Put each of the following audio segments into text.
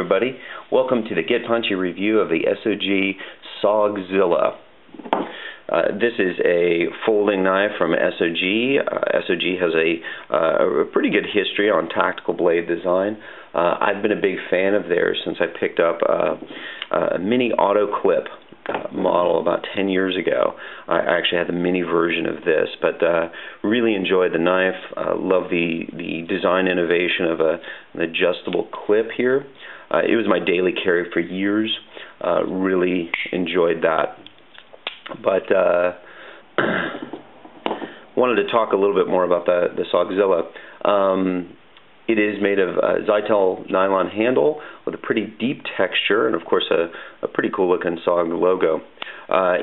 everybody. Welcome to the GetPunchy review of the SOGzilla. This is a folding knife from SOG. SOG has a pretty good history on tactical blade design. I've been a big fan of theirs since I picked up a mini auto clip model about 10 years ago. I actually had the mini version of this, but really enjoyed the knife. Love the design innovation of an adjustable clip here. It was my daily carry for years. Really enjoyed that. But wanted to talk a little bit more about the SOGzilla. It is made of Zytel nylon handle with a pretty deep texture, and of course a pretty cool looking SOG logo.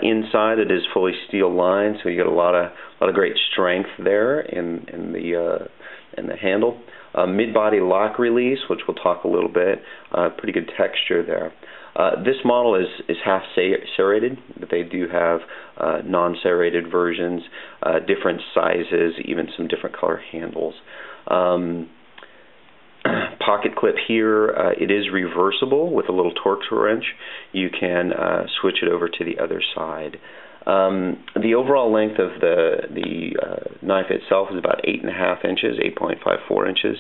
Inside it is fully steel lined, so you get a lot of great strength there in the handle. Mid-body lock release, which we'll talk a little bit. Pretty good texture there. This model is half serrated, but they do have non-serrated versions, different sizes, even some different color handles. Pocket clip here, it is reversible with a little torque wrench. You can switch it over to the other side. The overall length of the knife itself is about 8.5 inches, 8.54 inches.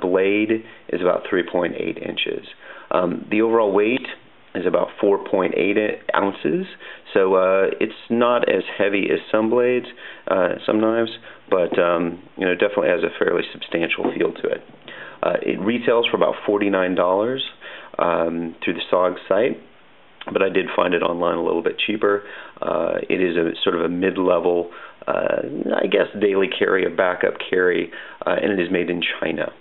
Blade is about 3.8 inches. The overall weight is about 4.8 ounces, so it's not as heavy as some blades, some knives, but definitely has a fairly substantial feel to it. It retails for about $49 through the SOG site, but I did find it online a little bit cheaper. It is a sort of a mid-level, I guess, daily carry, a backup carry, and it is made in China.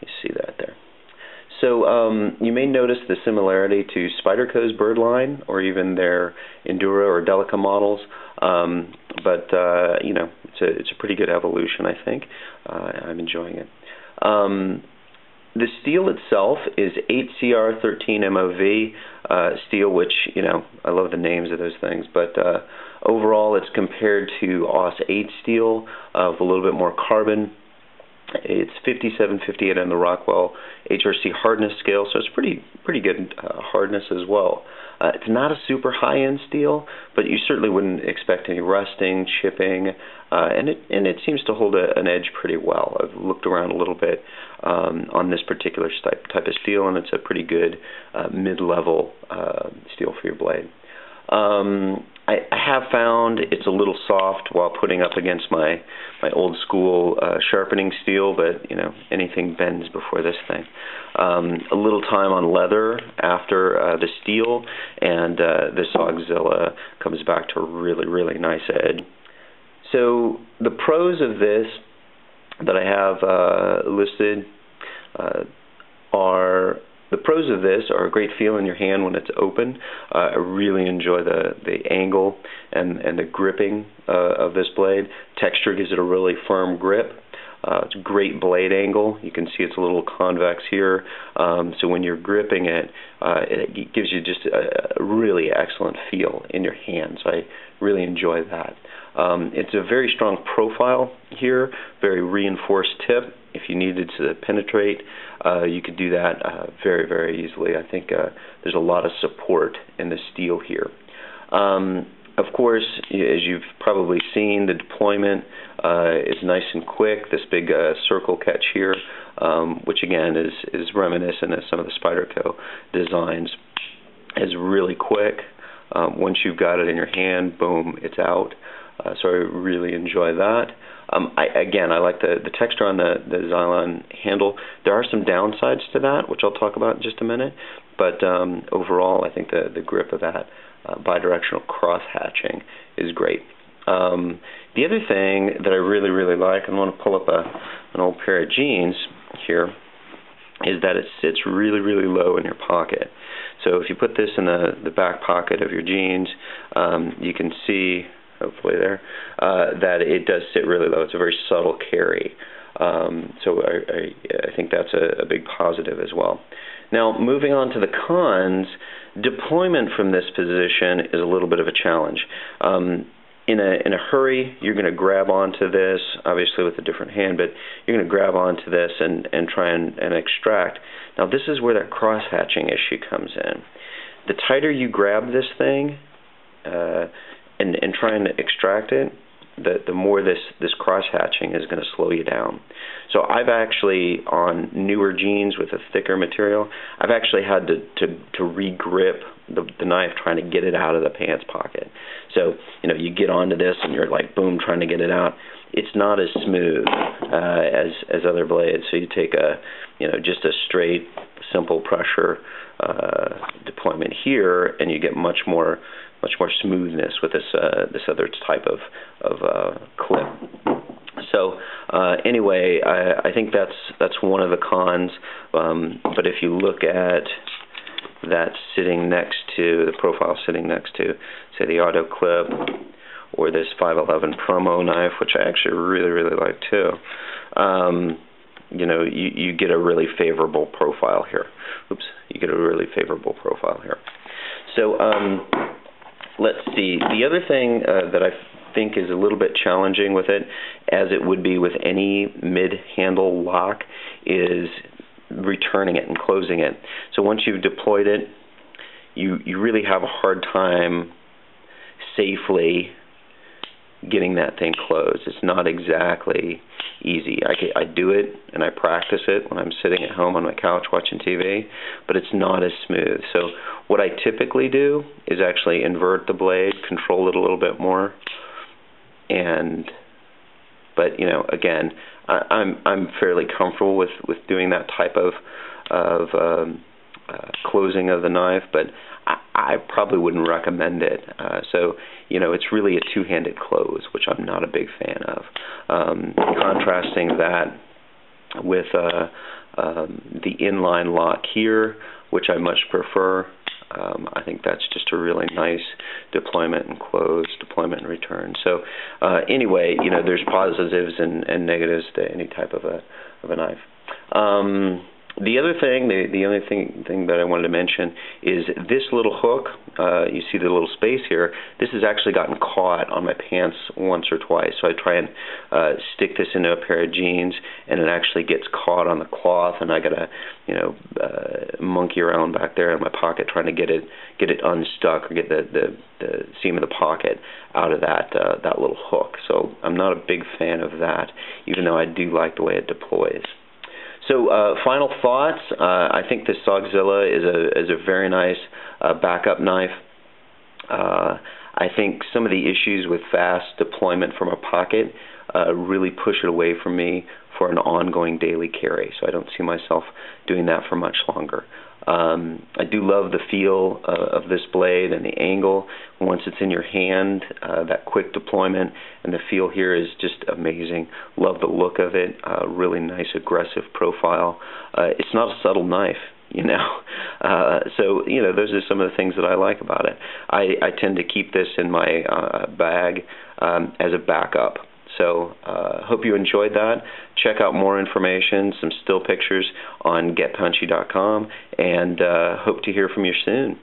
You see that there. So you may notice the similarity to Spyderco's Birdline or even their Endura or Delica models, but it's a pretty good evolution, I think. I'm enjoying it. The steel itself is 8CR13 MOV steel, which, I love the names of those things, but overall it's compared to AUS 8 steel with a little bit more carbon. It's 5758 on the Rockwell HRC hardness scale, so it's pretty good hardness as well. It's not a super high-end steel, but you certainly wouldn't expect any rusting, chipping, and it seems to hold an edge pretty well. I've looked around a little bit on this particular type of steel, and it's a pretty good mid-level steel for your blade. I have found it's a little soft while putting up against my old school sharpening steel, but anything bends before this thing. A little time on leather after the steel, and the SOGzilla comes back to a really nice edge. So the pros of this that I have listed are. The pros of this are a great feel in your hand when it's open. I really enjoy the angle and the gripping of this blade. Texture gives it a really firm grip. It's a great blade angle. You can see it's a little convex here. So when you're gripping it, it gives you just a really excellent feel in your hands. I really enjoy that. It's a very strong profile here, very reinforced tip. If you needed to penetrate, you could do that very easily. I think there's a lot of support in the steel here. Of course, as you've probably seen, the deployment is nice and quick. This big circle catch here, which again is reminiscent of some of the Spyderco designs, is really quick. Once you've got it in your hand, boom, it's out. So I really enjoy that. I like the texture on the Zytel handle. There are some downsides to that, which I'll talk about in just a minute, but overall I think the grip of that bidirectional cross-hatching is great. The other thing that I really like, and I want to pull up an old pair of jeans here, is that it sits really low in your pocket. So if you put this in the back pocket of your jeans, you can see, hopefully there, that it does sit really low. It's a very subtle carry. So I think that's a big positive as well. Now, moving on to the cons, deployment from this position is a little bit of a challenge. in a hurry, you're going to grab onto this, obviously with a different hand, but you're going to grab onto this and try and extract. Now this is where that cross-hatching issue comes in. The tighter you grab this thing and try and extract it, the more this cross-hatching is going to slow you down. So I've actually, on newer jeans with a thicker material, I've actually had to re-grip the knife trying to get it out of the pants pocket. So, you get onto this and you're like, boom, trying to get it out. It's not as smooth as other blades. So you take just a straight, simple pressure deployment here, and you get much more smoothness with this other type of clip. So anyway, I think that's one of the cons. But if you look at that sitting next to the profile, sitting next to, say, the auto clip or this 511 promo knife, which I actually really like too, you get a really favorable profile here. Oops, you get a really favorable profile here. So let's see. The other thing that I think is a little bit challenging with it, as it would be with any mid-handle lock, is returning it and closing it. So once you've deployed it, you really have a hard time safely getting that thing closed. It's not exactly easy. I do it and I practice it when I'm sitting at home on my couch watching TV, but it's not as smooth. So what I typically do is actually invert the blade, control it a little bit more, but again, I'm fairly comfortable with doing that type of closing of the knife, but I probably wouldn't recommend it. So it's really a two-handed close, which I'm not a big fan of. Contrasting that with the inline lock here, which I much prefer. I think that's just a really nice deployment and close, deployment and return. So anyway, there's positives and negatives to any type of a knife. The other thing, the only thing that I wanted to mention is this little hook. You see the little space here. This has actually gotten caught on my pants once or twice. So I try and stick this into a pair of jeans, and it actually gets caught on the cloth, and I gotta monkey around back there in my pocket trying to get it unstuck or get the seam of the pocket out of that little hook. So I'm not a big fan of that, even though I do like the way it deploys. So final thoughts, I think the SOGzilla is a very nice backup knife. I think some of the issues with fast deployment from a pocket really push it away from me for an ongoing daily carry, so I don't see myself doing that for much longer. I do love the feel of this blade and the angle once it's in your hand, that quick deployment, and the feel here is just amazing. Love the look of it, really nice aggressive profile. It's not a subtle knife, so those are some of the things that I like about it. I tend to keep this in my bag as a backup. So hope you enjoyed that. Check out more information, some still pictures on GetPunchy.com, and hope to hear from you soon.